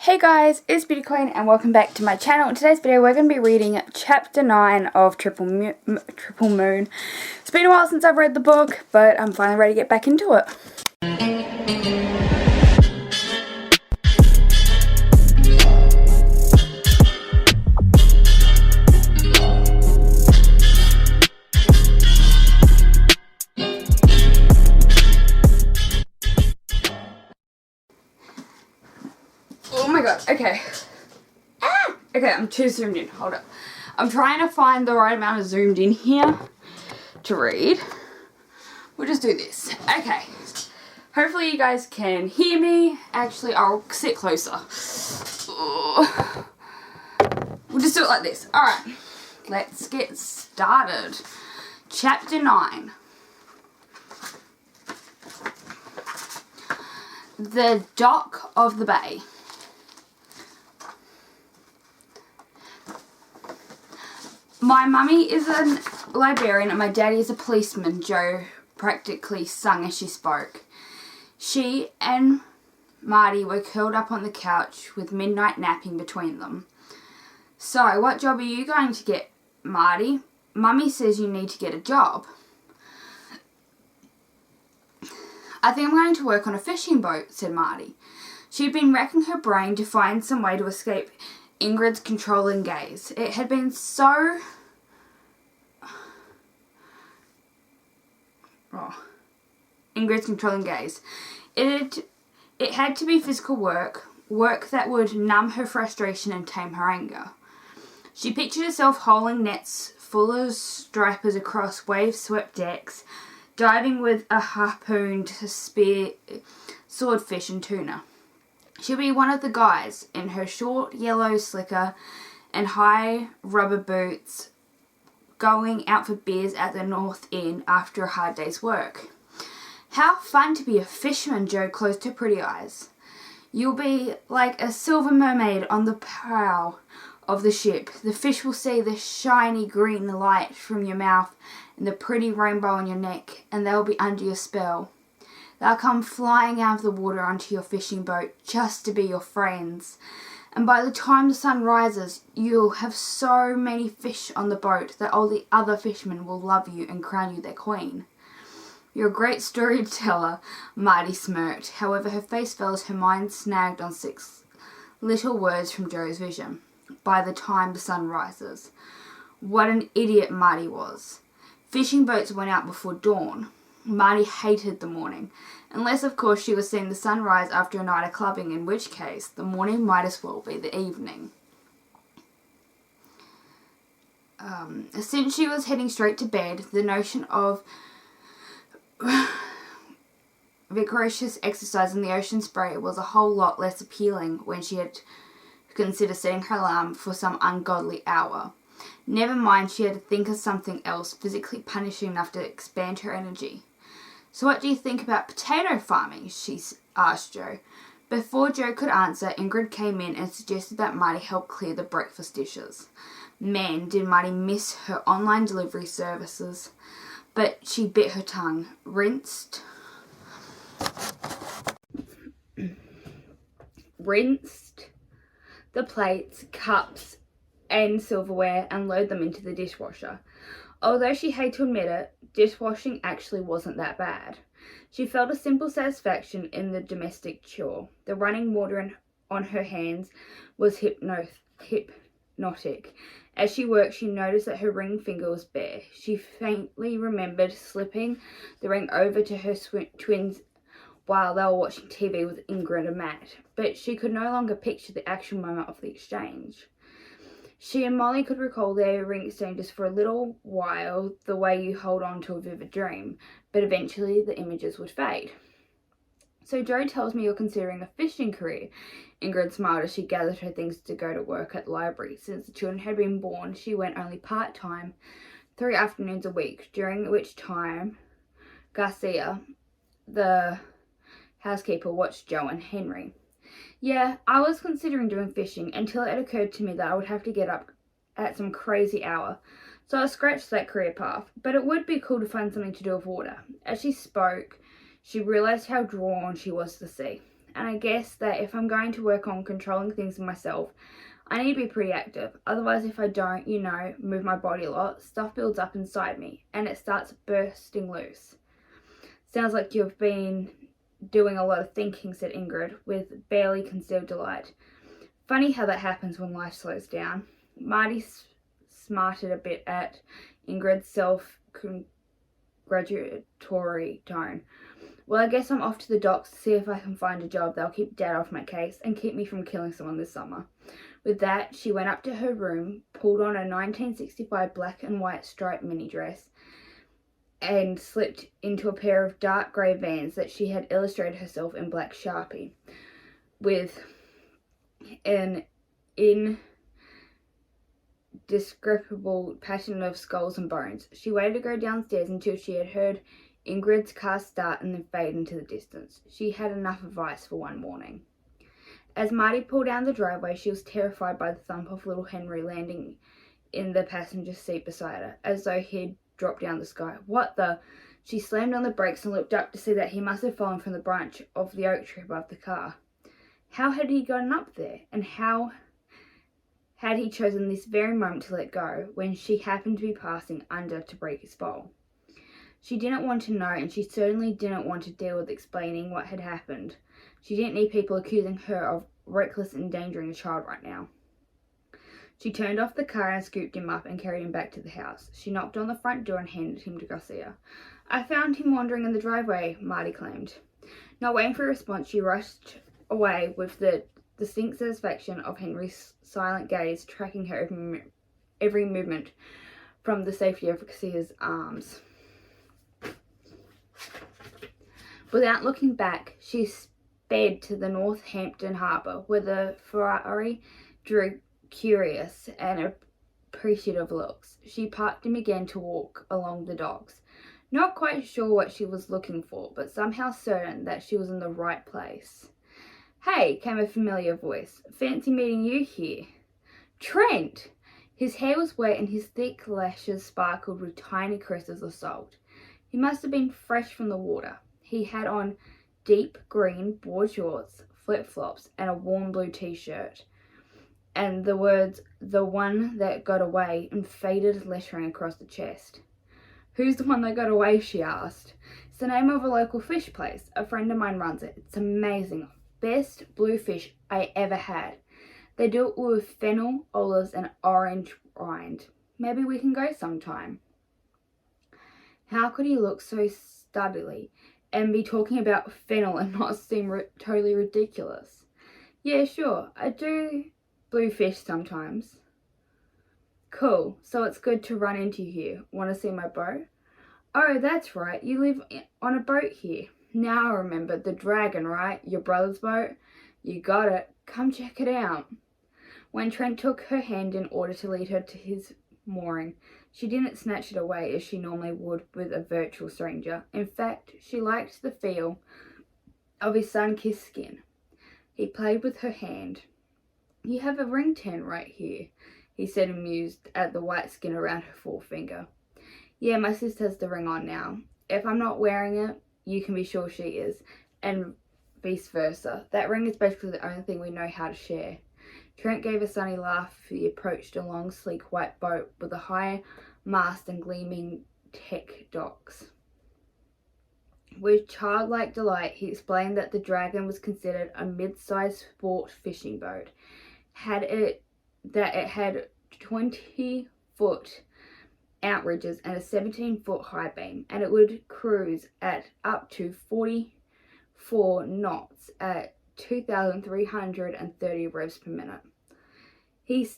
Hey guys, it's Beauty Queen and welcome back to my channel. In today's video we're going to be reading chapter 9 of Triple Moon. It's been a while since I've read the book, but I'm finally ready to get back into it. Oh my god, okay. Okay, I'm too zoomed in. Hold up. I'm trying to find the right amount of zoomed in here to read. We'll just do this. Okay. Hopefully you guys can hear me. Actually, I'll sit closer. We'll just do it like this. Alright. Let's get started. Chapter 9. The Dock of the Bay. My mummy is a librarian and my daddy is a policeman, Jo practically sung as she spoke. She and Marty were curled up on the couch with midnight napping between them. So, what job are you going to get, Marty? Mummy says you need to get a job. I think I'm going to work on a fishing boat, said Marty. She'd been racking her brain to find some way to escape Ingrid's controlling gaze. It had been so... Ingrid's controlling gaze. It had to be physical work that would numb her frustration and tame her anger. She pictured herself hauling nets full of stripers across wave-swept decks, diving with a harpoon to spear swordfish and tuna. She'll be one of the guys in her short yellow slicker and high rubber boots going out for beers at the North Inn after a hard day's work. How fun to be a fisherman, Jo closed her pretty eyes. You'll be like a silver mermaid on the prow of the ship. The fish will see the shiny green light from your mouth and the pretty rainbow on your neck, and they'll be under your spell. They'll come flying out of the water onto your fishing boat just to be your friends. And by the time the sun rises, you'll have so many fish on the boat that all the other fishermen will love you and crown you their queen. You're a great storyteller, Marty smirked. However, her face fell as her mind snagged on 6 little words from Jo's vision. By the time the sun rises. What an idiot Marty was. Fishing boats went out before dawn. Marty hated the morning, unless of course she was seeing the sunrise after a night of clubbing, in which case the morning might as well be the evening. Since she was heading straight to bed, the notion of vigorous exercise in the ocean spray was a whole lot less appealing when she had to consider setting her alarm for some ungodly hour. Never mind, she had to think of something else physically punishing enough to expand her energy. So what do you think about potato farming? She asked Jo. Before Jo could answer, Ingrid came in and suggested that Marty help clear the breakfast dishes. Man, did Marty miss her online delivery services. But she bit her tongue, rinsed the plates, cups, and silverware and load them into the dishwasher. Although she hated to admit it, dishwashing actually wasn't that bad. She felt a simple satisfaction in the domestic chore. The running water on her hands was hypnotic. As she worked, she noticed that her ring finger was bare. She faintly remembered slipping the ring over to her twins while they were watching TV with Ingrid and Matt, but she could no longer picture the actual moment of the exchange. She and Molly could recall their ring exchanges for a little while, the way you hold on to a vivid dream, but eventually the images would fade. So Jo tells me you're considering a fishing career. Ingrid smiled as she gathered her things to go to work at the library. Since the children had been born, she went only part-time, 3 afternoons a week, during which time Garcia, the housekeeper, watched Jo and Henry. Yeah, I was considering doing fishing until it occurred to me that I would have to get up at some crazy hour. So I scratched that career path, but it would be cool to find something to do with water. As she spoke, she realised how drawn she was to the sea. And I guess that if I'm going to work on controlling things in myself, I need to be pretty active. Otherwise, if I don't, move my body a lot, stuff builds up inside me and it starts bursting loose. Sounds like you've been doing a lot of thinking, said Ingrid, with barely concealed delight. Funny how that happens when life slows down. Marty smarted a bit at Ingrid's self-congratulatory tone. Well, I guess I'm off to the docks to see if I can find a job that'll keep Dad off my case and keep me from killing someone this summer. With that, she went up to her room, pulled on a 1965 black and white striped mini dress, and slipped into a pair of dark grey Vans that she had illustrated herself in black Sharpie, with an indescribable pattern of skulls and bones. She waited to go downstairs until she had heard Ingrid's car start and then fade into the distance. She had enough advice for one morning. As Marty pulled down the driveway, she was terrified by the thump of little Henry landing in the passenger seat beside her, as though he'd dropped down the sky. What the? She slammed on the brakes and looked up to see that he must have fallen from the branch of the oak tree above the car. How had he gotten up there? And how had he chosen this very moment to let go when she happened to be passing under to break his fall? She didn't want to know, and she certainly didn't want to deal with explaining what had happened. She didn't need people accusing her of reckless endangering a child right now. She turned off the car and scooped him up and carried him back to the house. She knocked on the front door and handed him to Garcia. I found him wandering in the driveway, Marty claimed. Not waiting for a response, she rushed away with the distinct satisfaction of Henry's silent gaze tracking her every movement from the safety of Garcia's arms. Without looking back, she sped to the Northampton harbour, where the Ferrari drew curious and appreciative looks. She parked him again to walk along the docks, not quite sure what she was looking for, but somehow certain that she was in the right place. Hey, came a familiar voice. Fancy meeting you here. Trent! His hair was wet and his thick lashes sparkled with tiny crystals of salt. He must have been fresh from the water. He had on deep green board shorts, flip-flops, and a warm blue t-shirt. And the words, "the one that got away," in faded lettering across the chest. Who's the one that got away, she asked. It's the name of a local fish place. A friend of mine runs it. It's amazing. Best blue fish I ever had. They do it with fennel, olives, and orange rind. Maybe we can go sometime. How could he look so studily and be talking about fennel and not seem totally ridiculous? Yeah, sure. I do blue fish sometimes. Cool. So it's good to run into you here. Want to see my boat? Oh, that's right. You live on a boat here. Now I remember. The Dragon, right? Your brother's boat? You got it. Come check it out. When Trent took her hand in order to lead her to his mooring, she didn't snatch it away as she normally would with a virtual stranger. In fact, she liked the feel of his sun-kissed skin. He played with her hand. You have a ring ten right here, he said, amused at the white skin around her forefinger. Yeah, my sister has the ring on now. If I'm not wearing it, you can be sure she is, and vice versa. That ring is basically the only thing we know how to share. Trent gave a sunny laugh as he approached a long, sleek white boat with a high mast and gleaming teak docks. With childlike delight, he explained that the Dragon was considered a mid-sized sport fishing boat. It had 20-foot outridges and a 17-foot high beam, and it would cruise at up to 44 knots at 2,330 revs per minute. He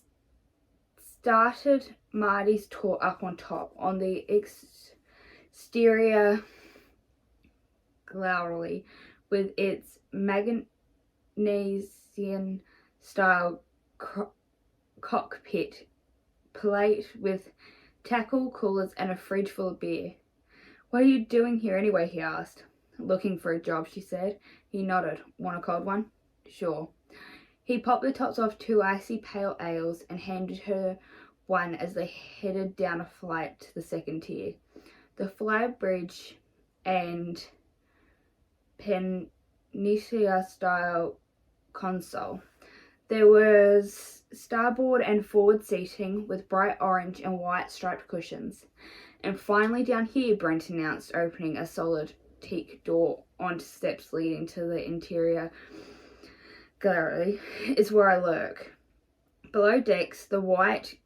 started Marty's tour up on top on the exterior gallery with its Magnesian-style cockpit plate with tackle, coolers, and a fridge full of beer. What are you doing here anyway? He asked. Looking for a job, she said. He nodded. Want a cold one? Sure. He popped the tops off 2 icy pale ales and handed her one as they headed down a flight to the second tier. The flybridge and Nisea style console. There was starboard and forward seating with bright orange and white striped cushions. And finally down here, Brent announced, opening a solid teak door onto steps leading to the interior gallery, is where I lurk. Below decks, the white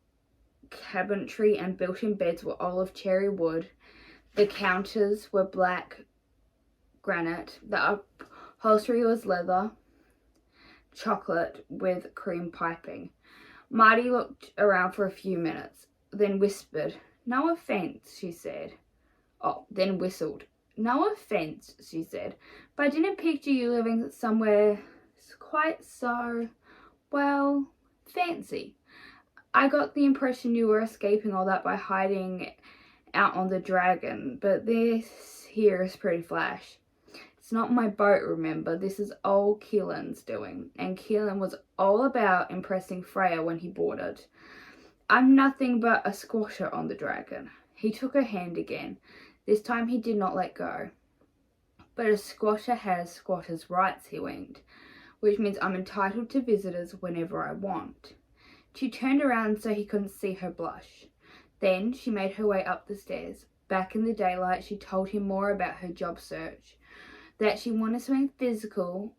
cabinetry and built-in beds were olive cherry wood. The counters were black granite. The upholstery was leather, chocolate with cream piping. Marty looked around for a few minutes, then whispered, "No offense," she said. Then whistled. "No offense," she said, "but I didn't picture you living somewhere quite so, well, fancy. I got the impression you were escaping all that by hiding out on the Dragon, but this here is pretty flash. It's not my boat, remember. This is old Keelan's doing, and Keelan was all about impressing Freya when he boarded. I'm nothing but a squatter on the Dragon." He took her hand again. This time he did not let go. "But a squatter has squatter's rights," he winked, "which means I'm entitled to visitors whenever I want." She turned around so he couldn't see her blush. Then she made her way up the stairs. Back in the daylight, she told him more about her job search, that she wanted something physical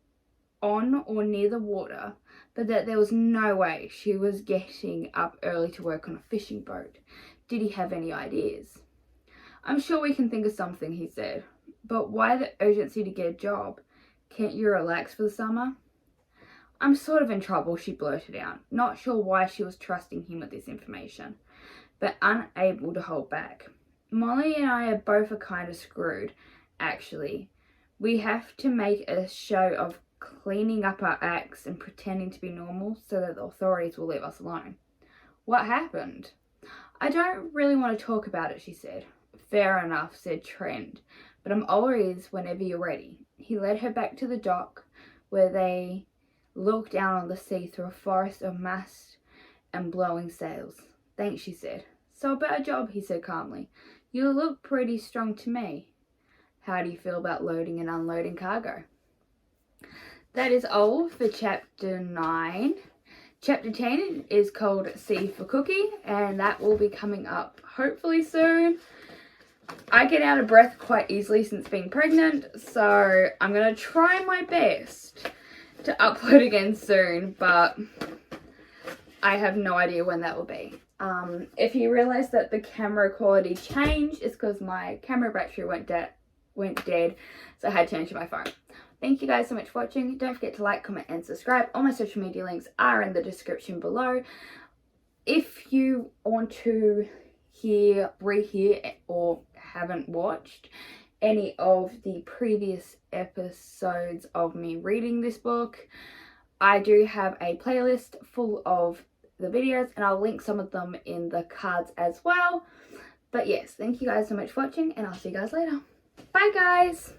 on or near the water, but that there was no way she was getting up early to work on a fishing boat. Did he have any ideas? "I'm sure we can think of something," he said. "But why the urgency to get a job? Can't you relax for the summer?" "I'm sort of in trouble," she blurted out, not sure why she was trusting him with this information, but unable to hold back. "Molly and I are both a kind of screwed, actually. We have to make a show of cleaning up our acts and pretending to be normal so that the authorities will leave us alone." "What happened?" "I don't really want to talk about it," she said. "Fair enough," said Trent, "but I'm all ears whenever you're ready." He led her back to the dock, where they looked down on the sea through a forest of masts and blowing sails. "Thanks," she said. "So about a job," he said calmly. "You look pretty strong to me. How do you feel about loading and unloading cargo?" That is all for chapter 9. Chapter 10 is called C for Cookie, and that will be coming up hopefully soon. I get out of breath quite easily since being pregnant, so I'm going to try my best to upload again soon, but I have no idea when that will be. If you realise that the camera quality changed, it's because my camera battery went dead, so I had to change my phone. Thank you guys so much for watching. Don't forget to like, comment and subscribe. All my social media links are in the description below. If you want to rehear or haven't watched any of the previous episodes of me reading this book, I do have a playlist full of the videos, and I'll link some of them in the cards as well. But yes, thank you guys so much for watching, and I'll see you guys later. Bye guys!